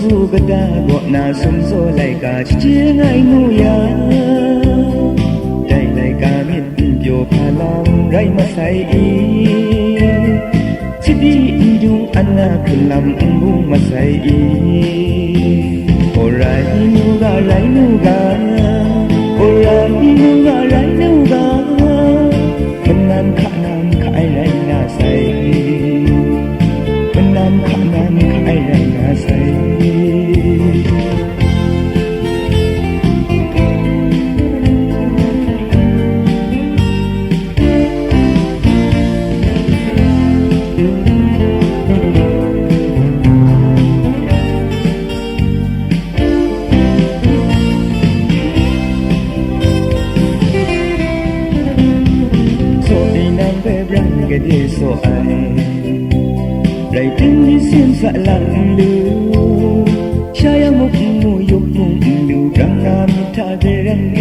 su gada go na sum zo lai ka chi ngai nu ya dai lai ka mit pyo pha long rai ma sai i chi di du anna khulam bu ma sai i rai nu ga rai nu gaมันนำขะนำขะไอไรนาใสมันนำขะนำขะไอไรนาใสcái đi số ai đầy tiếng đi xiên dạ lặng lưu trái mục mùi dục mùng lưu răng nam tha về răng